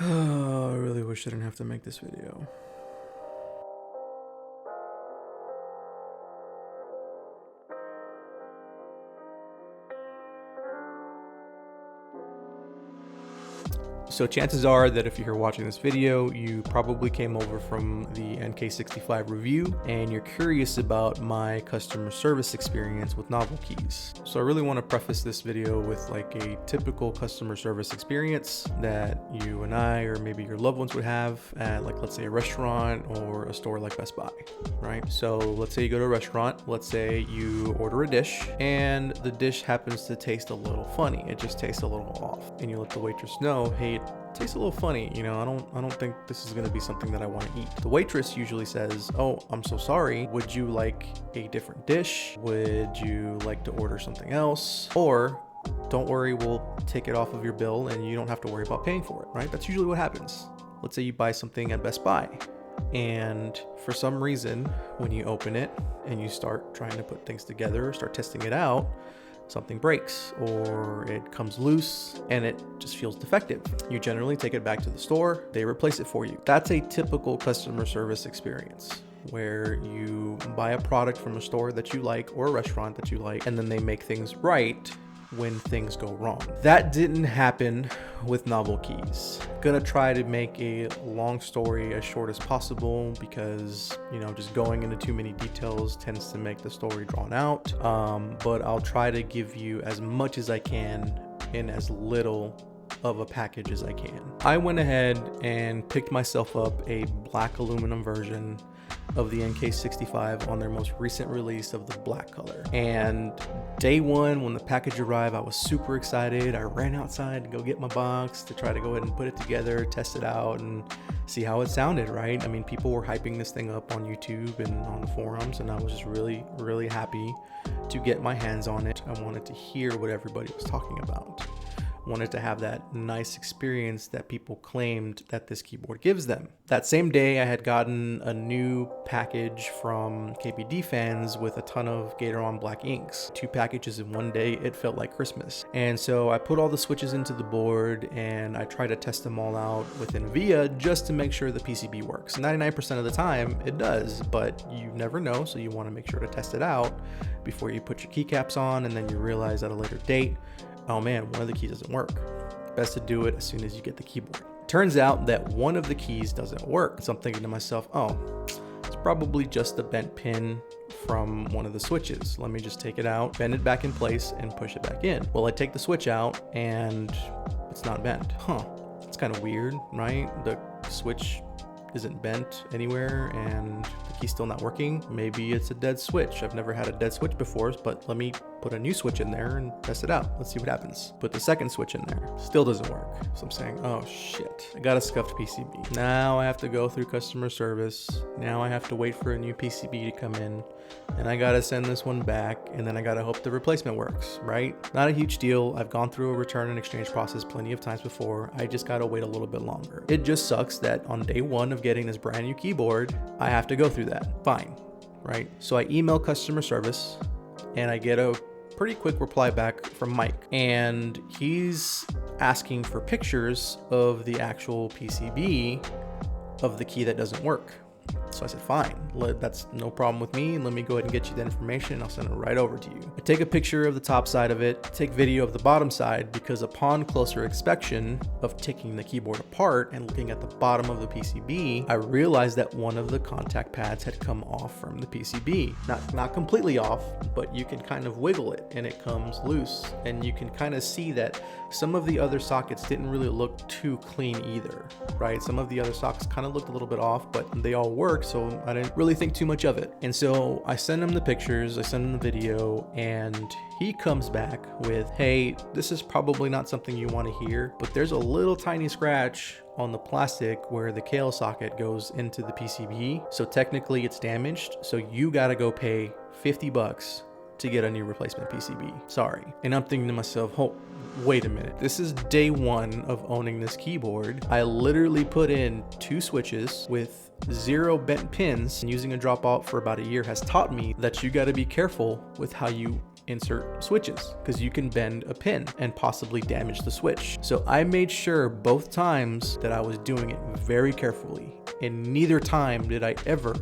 I really wish I didn't have to make this video. So chances are that if you're watching this video, you probably came over from the NK65 review and you're curious about my customer service experience with NovelKeys. So I really want to preface this video with like a typical customer service experience that you and I, or maybe your loved ones would have at, like, let's say a restaurant or a store like Best Buy, right? So let's say you go to a restaurant, let's say you order a dish and the dish happens to taste a little funny. It just tastes a little off, and you let the waitress know, hey, it tastes a little funny, you know, I don't think this is going to be something that I want to eat. The waitress usually says, oh, I'm so sorry. Would you like a different dish? Would you like to order something else? Or don't worry, we'll take it off of your bill and you don't have to worry about paying for it, right? That's usually what happens. Let's say you buy something at Best Buy, and for some reason, when you open it and you start trying to put things together, start testing it out, something breaks or it comes loose and it just feels defective. You generally take it back to the store, they replace it for you. That's a typical customer service experience where you buy a product from a store that you like or a restaurant that you like, and then they make things right when things go wrong. That didn't happen with NovelKeys. Gonna try to make a long story as short as possible because, you know, just going into too many details tends to make the story drawn out. But I'll try to give you as much as I can in as little of a package as I can. I went ahead and picked myself up a black aluminum version of the NK65 on their most recent release of the black color. And day one, when the package arrived, I was super excited. I ran outside to go get my box to try to go ahead and put it together, test it out, and see how it sounded, right? I mean, people were hyping this thing up on YouTube and on the forums, and I was just really, really happy to get my hands on it. I wanted to hear what everybody was talking about. Wanted to have that nice experience that people claimed that this keyboard gives them. That same day, I had gotten a new package from KBD fans with a ton of Gateron black inks. 2 packages in one day. It felt like Christmas. And so I put all the switches into the board and I tried to test them all out with NVIDIA just to make sure the PCB works. 99% of the time it does, but you never know, so you want to make sure to test it out before you put your keycaps on, and then you realize at a later date, oh man, one of the keys doesn't work. Best to do it as soon as you get the keyboard. Turns out that one of the keys doesn't work. So I'm thinking to myself, oh, it's probably just a bent pin from one of the switches. Let me just take it out, bend it back in place, and push it back in. Well, I take the switch out and it's not bent. Huh, it's kind of weird, right? The switch isn't bent anywhere and the key's still not working. Maybe it's a dead switch. I've never had a dead switch before, but let me put a new switch in there and test it out. Let's see what happens. Put the second switch in there. Still doesn't work. So I'm saying, oh shit, I got a scuffed PCB. Now I have to go through customer service. Now I have to wait for a new PCB to come in. And I gotta send this one back, and then I gotta hope the replacement works, right? Not a huge deal. I've gone through a return and exchange process plenty of times before. I just gotta wait a little bit longer. It just sucks that on day one of getting this brand new keyboard, I have to go through that. Fine, right? So I email customer service and I get a pretty quick reply back from Mike, and he's asking for pictures of the actual PCB of the key that doesn't work. So I said, fine, that's no problem with me. Let me go ahead and get you that information and I'll send it right over to you. I take a picture of the top side of it, take video of the bottom side, because upon closer inspection of taking the keyboard apart and looking at the bottom of the PCB, I realized that one of the contact pads had come off from the PCB. Not completely off, but you can kind of wiggle it and it comes loose. And you can kind of see that some of the other sockets didn't really look too clean either, right? Some of the other sockets kind of looked a little bit off, but they all work, so I didn't really think too much of it. And so I send him the pictures, I send him the video, and he comes back with, hey, this is probably not something you want to hear, but there's a little tiny scratch on the plastic where the KL socket goes into the PCB. So technically it's damaged, so you gotta go pay $50 to get a new replacement PCB. Sorry. And I'm thinking to myself, oh, wait a minute. This is day one of owning this keyboard. I literally put in 2 switches with 0 bent pins, and using a dropout for about a year has taught me that you got to be careful with how you insert switches because you can bend a pin and possibly damage the switch. So I made sure both times that I was doing it very carefully, and neither time did I ever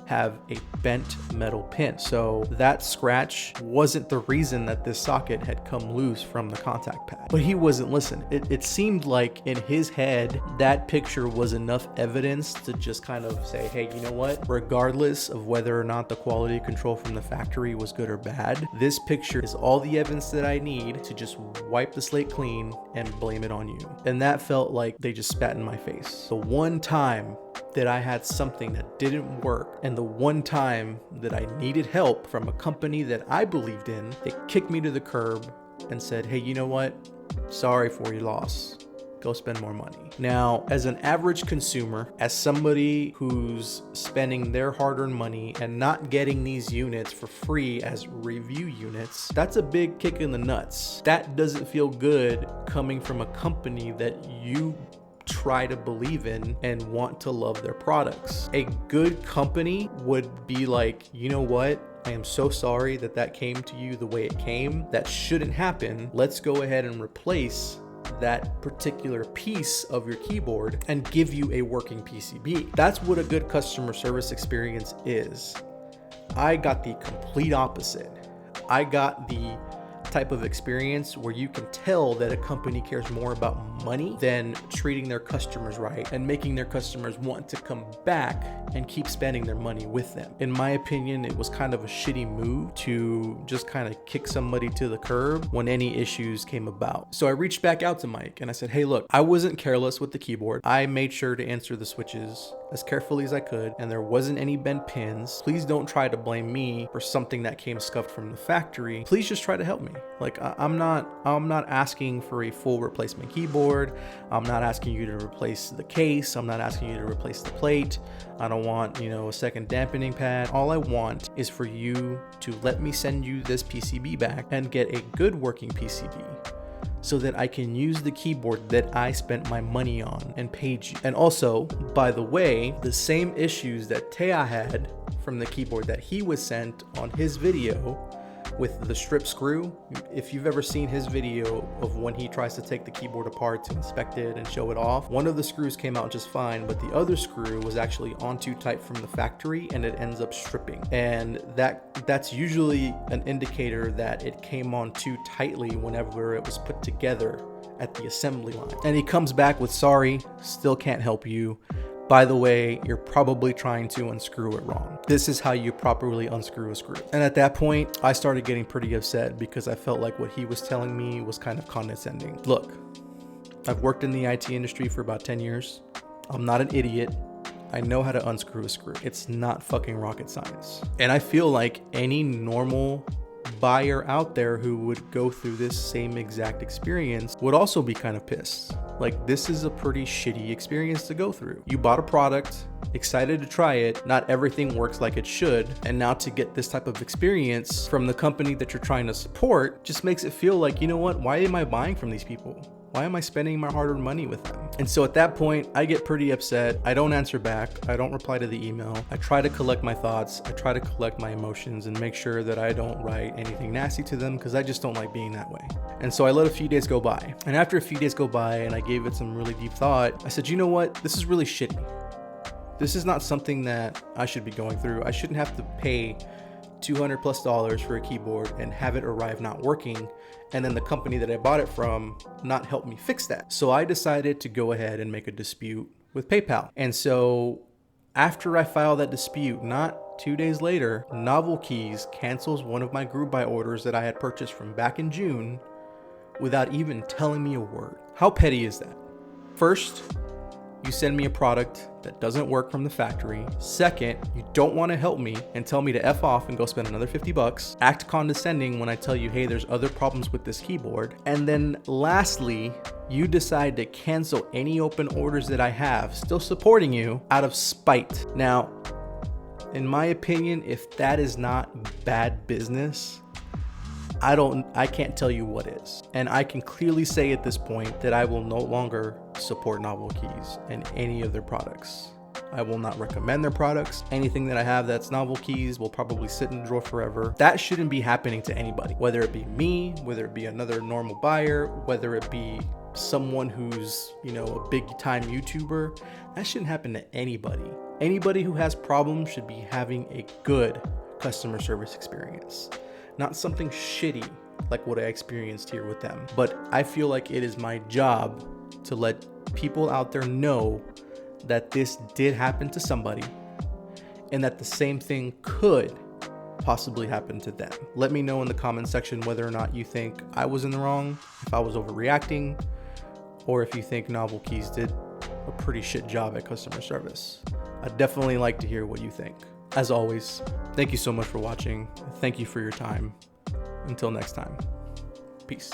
have a bent metal pin. So that scratch wasn't the reason that this socket had come loose from the contact pad. But he wasn't listening. It seemed like in his head, that picture was enough evidence to just kind of say, hey, you know what? Regardless of whether or not the quality control from the factory was good or bad, this picture is all the evidence that I need to just wipe the slate clean and blame it on you. And that felt like they just spat in my face. The one time that I had something that didn't work, and the one time that I needed help from a company that I believed in, they kicked me to the curb and said, hey, you know what? Sorry for your loss. Go spend more money. Now, as an average consumer, as somebody who's spending their hard-earned money and not getting these units for free as review units, that's a big kick in the nuts. That doesn't feel good coming from a company that you try to believe in and want to love their products. A good company would be like, you know what? I am so sorry that that came to you the way it came. That shouldn't happen. Let's go ahead and replace that particular piece of your keyboard and give you a working PCB. That's what a good customer service experience is. I got the complete opposite. I got the type of experience where you can tell that a company cares more about money than treating their customers right and making their customers want to come back and keep spending their money with them. In my opinion, it was kind of a shitty move to just kind of kick somebody to the curb when any issues came about. So I reached back out to Mike and I said, hey, look, I wasn't careless with the keyboard. I made sure to answer the switches as carefully as I could, and there wasn't any bent pins. Please don't try to blame me for something that came scuffed from the factory. Please just try to help me. Like, I'm not asking for a full replacement keyboard. I'm not asking you to replace the case. I'm not asking you to replace the plate. I don't want, a second dampening pad. All I want is for you to let me send you this PCB back and get a good working PCB, so that I can use the keyboard that I spent my money on and paid you. And also, by the way, the same issues that Taya had from the keyboard that he was sent on his video with the strip screw. If you've ever seen his video of when he tries to take the keyboard apart to inspect it and show it off, one of the screws came out just fine, but the other screw was actually on too tight from the factory and it ends up stripping. And that's usually an indicator that it came on too tightly whenever it was put together at the assembly line. And he comes back with, sorry, still can't help you. By the way, you're probably trying to unscrew it wrong. This is how you properly unscrew a screw. And at that point, I started getting pretty upset because I felt like what he was telling me was kind of condescending. Look, I've worked in the IT industry for about 10 years. I'm not an idiot. I know how to unscrew a screw. It's not fucking rocket science. And I feel like any normal buyer out there who would go through this same exact experience would also be kind of pissed. Like, this is a pretty shitty experience to go through. You bought a product, excited to try it, not everything works like it should, and now to get this type of experience from the company that you're trying to support just makes it feel like, you know what, why am I buying from these people? Why am I spending my hard-earned money with them? And so at that point, I get pretty upset. I don't answer back. I don't reply to the email. I try to collect my thoughts. I try to collect my emotions and make sure that I don't write anything nasty to them because I just don't like being that way. And so I let a few days go by. And after a few days go by and I gave it some really deep thought, I said, you know what? This is really shitty. This is not something that I should be going through. I shouldn't have to pay $200+ for a keyboard and have it arrive not working, and then the company that I bought it from not help me fix that. So I decided to go ahead and make a dispute with PayPal. And so after I filed that dispute, not 2 days later, NovelKeys cancels one of my group buy orders that I had purchased from back in June without even telling me a word. How petty is that? First, you send me a product that doesn't work from the factory. Second, you don't want to help me and tell me to F off and go spend another $50. Act condescending when I tell you, hey, there's other problems with this keyboard. And then lastly, you decide to cancel any open orders that I have, still supporting you, out of spite. Now, in my opinion, if that is not bad business, I can't tell you what is. And I can clearly say at this point that I will no longer support NovelKeys and any of their products. I will not recommend their products. Anything that I have that's NovelKeys will probably sit in the drawer forever. That shouldn't be happening to anybody, whether it be me, whether it be another normal buyer, whether it be someone who's, a big time YouTuber. That shouldn't happen to anybody. Anybody who has problems should be having a good customer service experience, not something shitty like what I experienced here with them. But I feel like it is my job to let people out there know that this did happen to somebody and that the same thing could possibly happen to them. Let me know in the comment section whether or not you think I was in the wrong, if I was overreacting, or if you think NovelKeys did a pretty shit job at customer service. I'd definitely like to hear what you think. As always, thank you so much for watching. Thank you for your time. Until next time, peace.